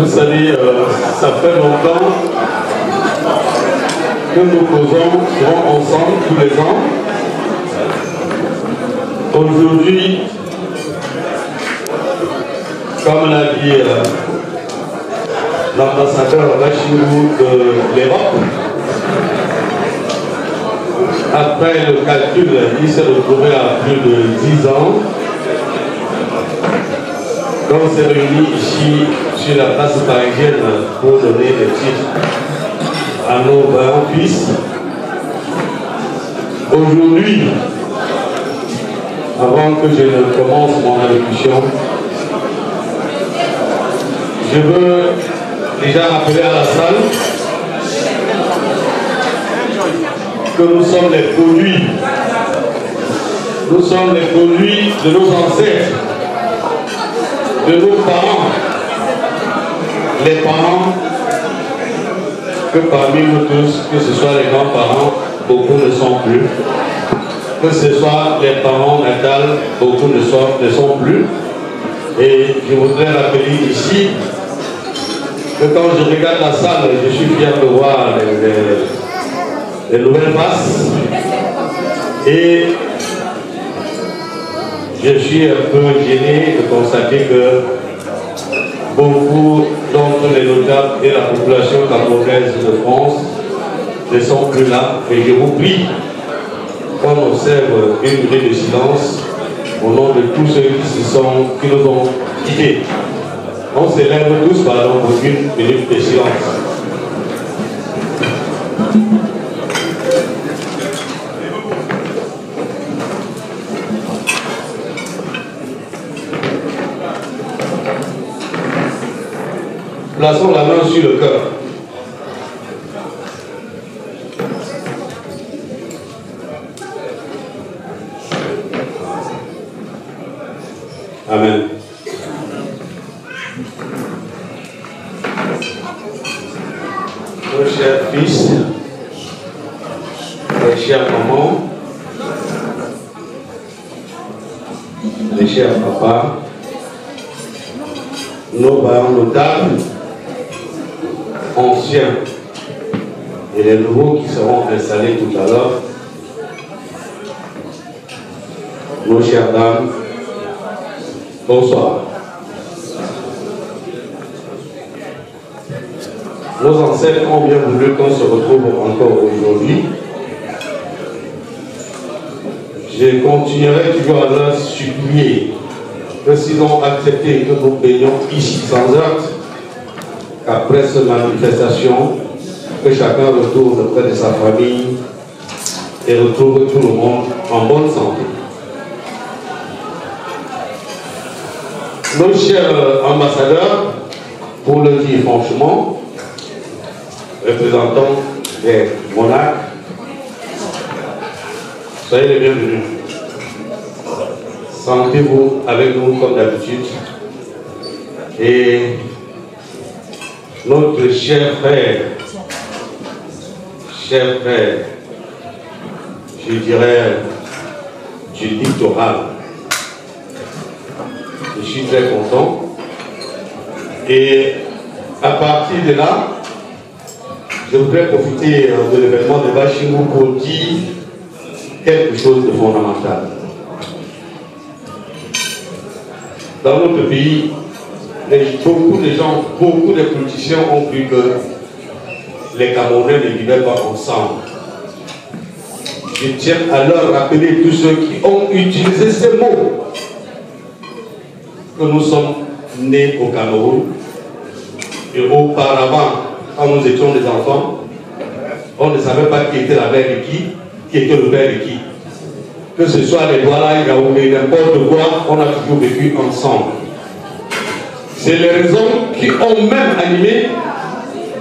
Vous savez, ça fait longtemps que nous causons souvent ensemble tous les ans. Aujourd'hui, comme l'a dit l'ambassadeur Bachirou de l'Europe, après le calcul, il s'est retrouvé à plus de 10 ans. Donc on s'est réunis ici sur la place parisienne pour donner des titres à nos parents-fils. Aujourd'hui, avant que je ne commence mon allocution, je veux déjà rappeler à la salle que nous sommes les produits de nos ancêtres, de nos parents, les parents que parmi nous tous, que ce soit les grands-parents, beaucoup ne sont plus, que ce soit les parents natals, beaucoup ne sont plus. Et je voudrais rappeler ici que quand je regarde la salle, je suis fier de voir les nouvelles faces. Et je suis un peu gêné de constater que beaucoup d'entre les notables et la population camerounaise de France ne sont plus là. Et je vous prie qu'on observe une minute de silence au nom de tous ceux qui nous ont quittés. On s'élève tous pardon, pour une minute de silence. Plaçons la main sur le cœur. Amen. Mes chers fils, mes chers mamans, mes chers papas, nos parents notables, anciens et les nouveaux qui seront installés tout à l'heure, nos chères dames, bonsoir. Nos ancêtres ont bien voulu qu'on se retrouve encore aujourd'hui. Je continuerai toujours à leur supplier que s'ils ont accepté que nous baignions ici sans heurts, qu'après cette manifestation, que chacun retourne près de sa famille et retrouve tout le monde en bonne santé. Nos chers ambassadeurs, pour le dire franchement, représentants des monarques, soyez les bienvenus. Sentez-vous avec nous comme d'habitude. Et notre cher frère, je dirais, du littoral. Je suis très content. Et à partir de là, je voudrais profiter de l'événement de Bachirou pour dire quelque chose de fondamental. Dans notre pays, beaucoup de gens, beaucoup de politiciens ont cru que les Camerounais ne vivaient pas ensemble. Je tiens à leur rappeler tous ceux qui ont utilisé ces mots que nous sommes nés au Cameroun et auparavant, quand nous étions des enfants, on ne savait pas qui était la mère de qui était le père de qui. Que ce soit les Douala, Yaoundé, n'importe quoi, on a toujours vécu ensemble. C'est les raisons qui ont même animé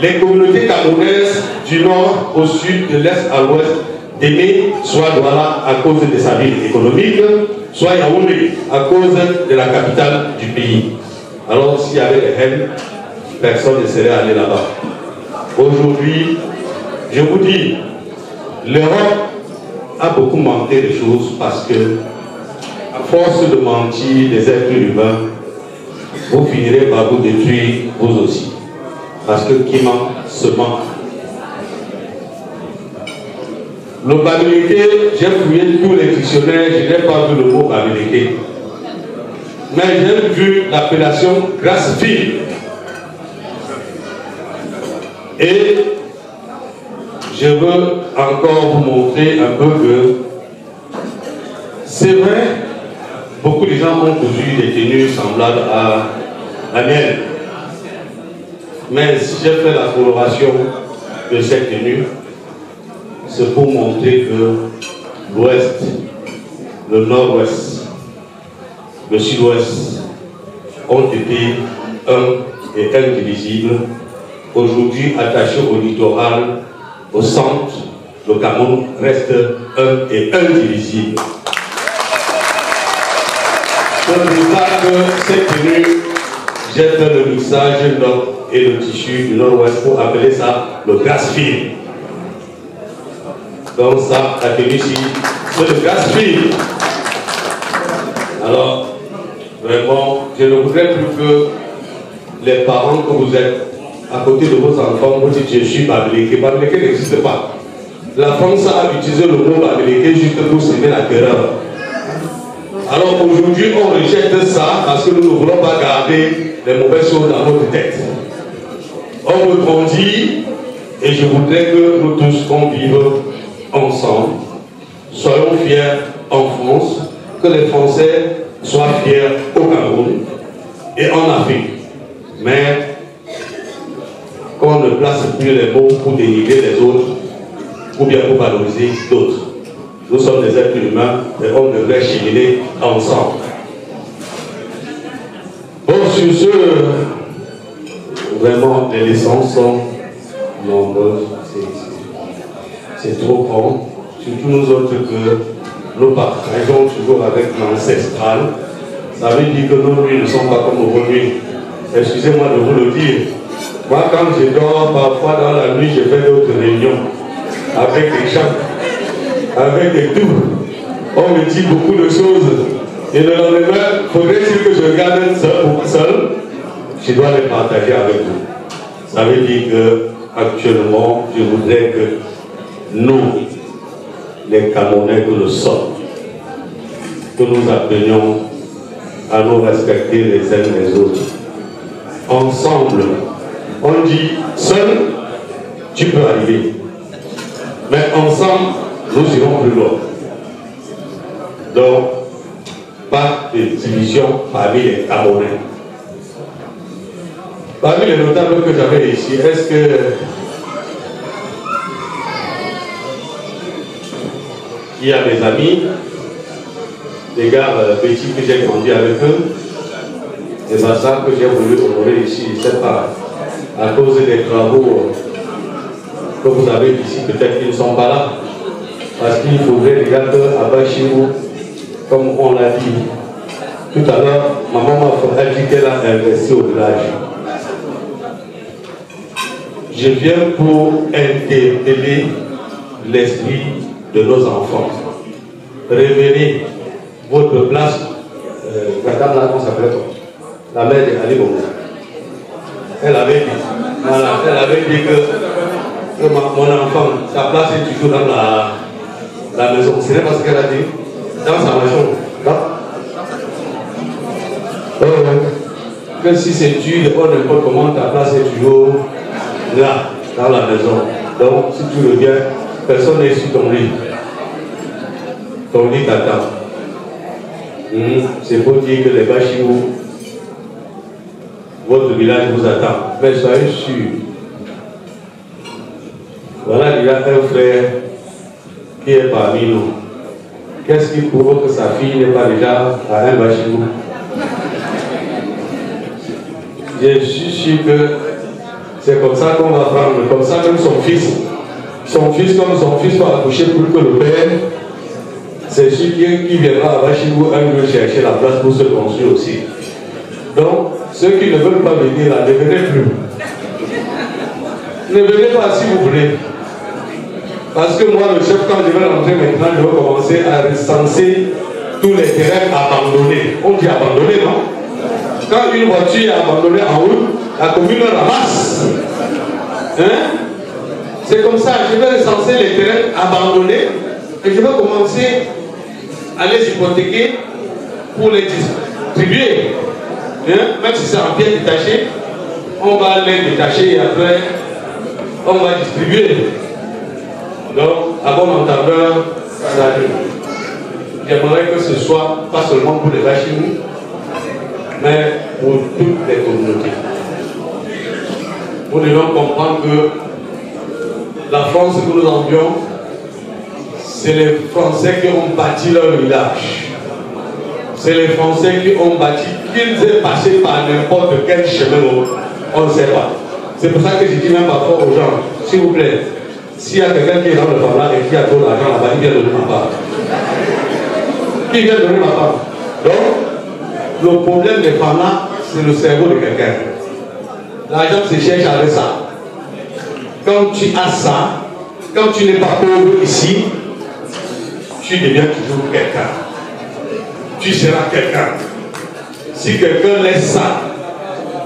les communautés camerounaises du nord au sud, de l'est à l'ouest, d'aimer soit Douala à cause de sa ville économique, soit Yaoundé à cause de la capitale du pays. Alors s'il y avait des haines, personne ne serait allé là-bas. Aujourd'hui, je vous dis, l'Europe a beaucoup manqué de choses parce que, à force de mentir des êtres humains, vous finirez par vous détruire vous aussi. Parce que qui manque, se manque. Le Bamileke, j'ai fouillé tous les dictionnaires, je n'ai pas vu le mot Bamileke. Mais j'ai vu l'appellation grâce fille. Et je veux encore vous montrer un peu que c'est vrai, beaucoup de gens ont cousu des tenues semblables à la mienne. Mais si j'ai fait la coloration de cette tenue, c'est pour montrer que l'Ouest, le Nord-Ouest, le Sud-Ouest ont été un et indivisibles. Aujourd'hui, attachés au littoral, au centre, le Cameroun reste un et indivisible. C'est pour ça que cette tenue, j'ai fait le mixage nord et le tissu du Nord-Ouest pour appeler ça le grass-fil. Donc ça, la tenue ici, c'est le grass-fil. Alors, vraiment, je ne voudrais plus que les parents que vous êtes à côté de vos enfants, vous dites je suis Bamileke. Bamileke n'existe pas. La France a utilisé le mot Bamileke juste pour semer la terreur. Alors aujourd'hui, on rejette ça parce que nous ne voulons pas garder les mauvaises choses dans notre tête. On me grandit et je voudrais que nous tous qu'on vive ensemble. Soyons fiers en France, que les Français soient fiers au Cameroun et en Afrique. Mais qu'on ne place plus les mots pour dénigrer les autres ou bien pour valoriser d'autres. Nous sommes des êtres humains et on devrait cheminer ensemble. Bon, sur ce, vraiment, les leçons sont nombreuses. C'est trop grand. Surtout nous autres que nous partageons toujours avec l'ancestral. Ça veut dire que nos nuits ne sont pas comme vos nuits. Excusez-moi de vous le dire. Moi, quand je dors, parfois dans la nuit, je fais d'autres réunions avec des gens, avec des tours. On me dit beaucoup de choses. Et le lendemain, faudrait-il que je regarde seul, je dois les partager avec vous. Ça veut dire que actuellement, je voudrais que nous, les Camerounais que nous sommes, que nous appelions à nous respecter les uns les autres. Ensemble, on dit seul, tu peux arriver. Mais ensemble, nous irons plus loin. Donc, pas de division parmi les Camerounais. Parmi les notables que j'avais ici, est-ce que il y a des amis, des gars petits que j'ai grandi avec eux? C'est pas ça que j'ai voulu honorer ici, c'est pas à cause des travaux que vous avez ici, peut-être qu'ils ne sont pas là. Parce qu'il faudrait regarder à Bachirou, comme on l'a dit tout à l'heure, maman m'a dit qu'elle a investi au village. Je viens pour interpeller l'esprit de nos enfants. Révéler votre place. Madame là, comment s'appelle? La mère d'Ali Bongo. Elle avait dit, voilà, elle avait dit que mon enfant, sa place est toujours dans la maison. Ce n'est pas ce qu'elle a dit. Dans sa maison. Que si c'est dur, on n'importe comment, ta place est toujours là, dans la maison. Donc, si tu reviens, personne n'est sur ton lit. Ton lit t'attend. C'est pour dire que les Bachirou, votre village vous attend. Mais soyez sûrs. Voilà, il y a un frère qui est parmi nous. Qu'est-ce qui prouve que sa fille n'est pas déjà à un Bachirou? Je suis sûr que c'est comme ça qu'on va prendre, comme ça même son fils, comme son fils va accoucher plus que le père, c'est sûr qu'il viendra à Bachirou un jour chercher la place pour se construire aussi. Donc, ceux qui ne veulent pas venir là, ne venez plus. Ne venez pas si vous voulez. Parce que moi, le chef, quand je vais rentrer maintenant, je vais commencer à recenser tous les terrains abandonnés. On dit abandonnés, non? Quand une voiture est abandonnée en route, la commune ramasse Hein? C'est comme ça, je vais recenser les terrains abandonnés et je vais commencer à les hypothéquer pour les distribuer. Hein? Même si c'est en pièces détachées, on va les détacher et après on va distribuer. Donc, à bon entendeur, j'aimerais que ce soit pas seulement pour les Bachimou, mais pour toutes les communautés. Nous devons comprendre que la France que nous envions, c'est les Français qui ont bâti leur village. C'est les Français qui ont bâti, qu'ils aient passé par n'importe quel chemin, on ne sait pas. C'est pour ça que je dis même parfois aux gens, s'il vous plaît, s'il y a quelqu'un qui est dans le Fana et qui a trop d'argent là-bas, il vient donner ma part. Qui vient donner ma part. Donc, le problème des Fana, c'est le cerveau de quelqu'un. L'argent se cherche avec ça. Quand tu as ça, quand tu n'es pas pauvre ici, tu deviens toujours quelqu'un. Tu seras quelqu'un. Si quelqu'un laisse ça,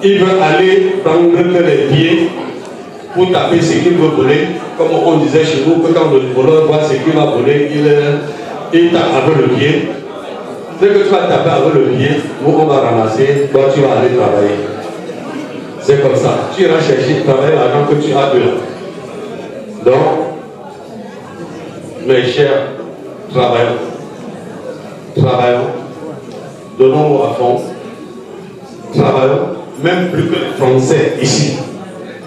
il veut aller prendre les pieds pour taper ce qu'il veut voler. Comme on disait chez nous, que quand le voleur voit ce qu'il va voler, il tape avec le pied. Dès que tu vas taper avec le pied, nous on va ramasser, toi tu vas aller travailler. C'est comme ça. Tu iras chercher, travailler l'argent que tu as de là. Donc, mes chers, travaillons. Travaillons. Donnons-nous à fond. Travaillons. Même plus que les Français ici.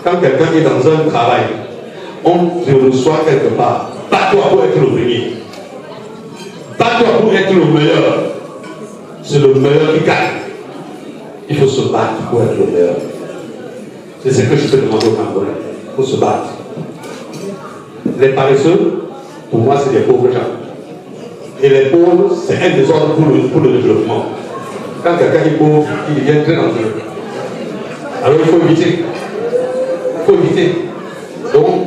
Quand quelqu'un est dans un travail, on te reçoit quelque part. Bats-toi pour être le premier. Bats-toi pour être le meilleur. C'est le meilleur qui gagne. Il faut se battre pour être le meilleur. C'est ce que je peux demander aux Cambodgiens. Il faut se battre. Les paresseux, pour moi, c'est des pauvres gens. Et les pauvres, c'est un désordre pour le développement. Quand quelqu'un est pauvre, il devient très dangereux. Alors il faut éviter. Il faut éviter. Donc,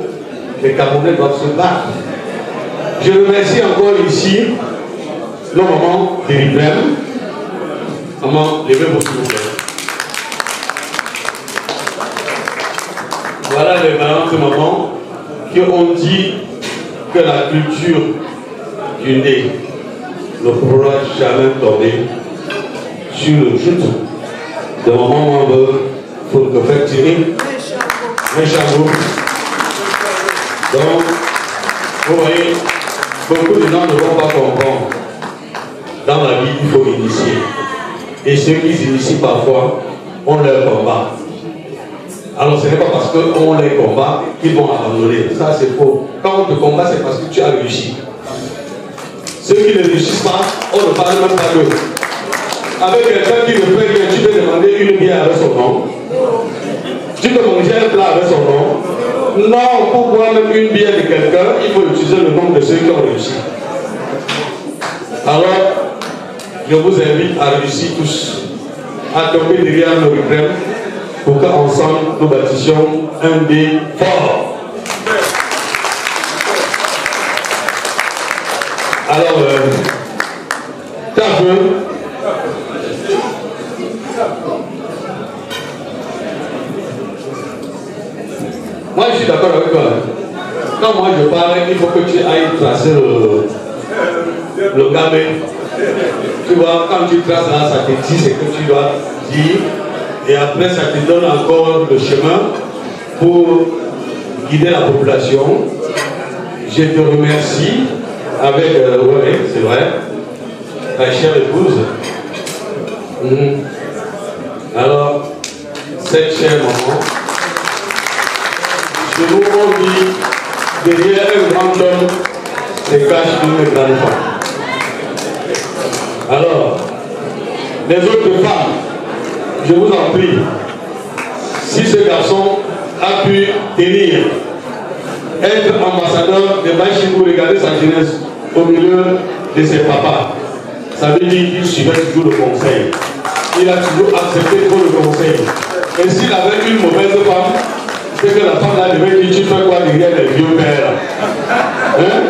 les Camerounais doivent se battre. Je remercie encore ici nos mamans de l'Ibrahim. Maman, levez-vous s'il vous plaît. Voilà les parents de maman qui ont dit que la culture du nez ne pourra jamais tomber sur le joute de maman pour que faire tirer mes chameaux. Donc, vous voyez, beaucoup de gens ne vont pas comprendre. Dans la vie, il faut initier. Et ceux qui s'initient parfois, on leur combat. Alors ce n'est pas parce qu'on les combat qu'ils vont abandonner. Ça c'est faux. Quand on te combat, c'est parce que tu as réussi. Ceux qui ne réussissent pas, on ne parle même pas d'eux. Avec quelqu'un qui ne fait rien, tu peux demander une bière avec son nom. Tu peux manger un plat avec son nom. Non, pour boire même une bière de quelqu'un, il faut utiliser le nom de ceux qui ont réussi. Alors, je vous invite à réussir tous, à tomber derrière le Ibrahim pour qu'ensemble nous bâtissions un dé fort. Alors, t'as vu? Moi je suis d'accord avec toi. Quand moi je parle, il faut que tu ailles tracer le gamin. Tu vois, quand tu traces là, ça te dit ce que tu dois dire. Et après, ça te donne encore le chemin pour guider la population. Je te remercie avec, oui, c'est vrai, ta chère épouse. Alors, cette chère maman, je vous dis, derrière un grand homme, se cache une grande femme. Alors, les autres femmes, je vous en prie, si ce garçon a pu tenir, être ambassadeur de Bachimou, regarder sa jeunesse au milieu de ses papas, ça veut dire qu'il suivait toujours le conseil. Il a toujours accepté pour le conseil. Et s'il avait une mauvaise femme, c'est que la femme là devait dire tu fais quoi derrière les vieux pères hein?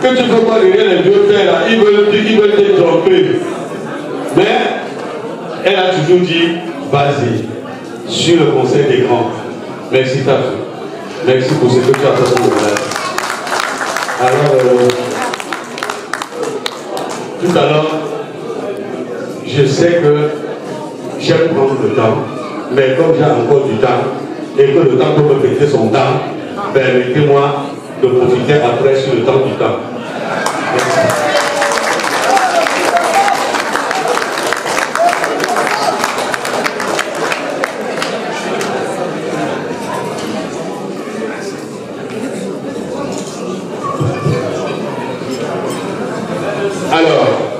Que tu fais quoi derrière les vieux pères là, ils veulent te tromper. Mais elle a toujours dit, vas-y, sur le conseil des grands. Merci Tatou. Merci pour ce que tu as fait pour le. Alors, tout à l'heure, je sais que j'aime prendre le temps, mais comme j'ai encore du temps, et que le temps peut me prêter son temps, permettez-moi de profiter après sur le temps du temps. Merci. Alors,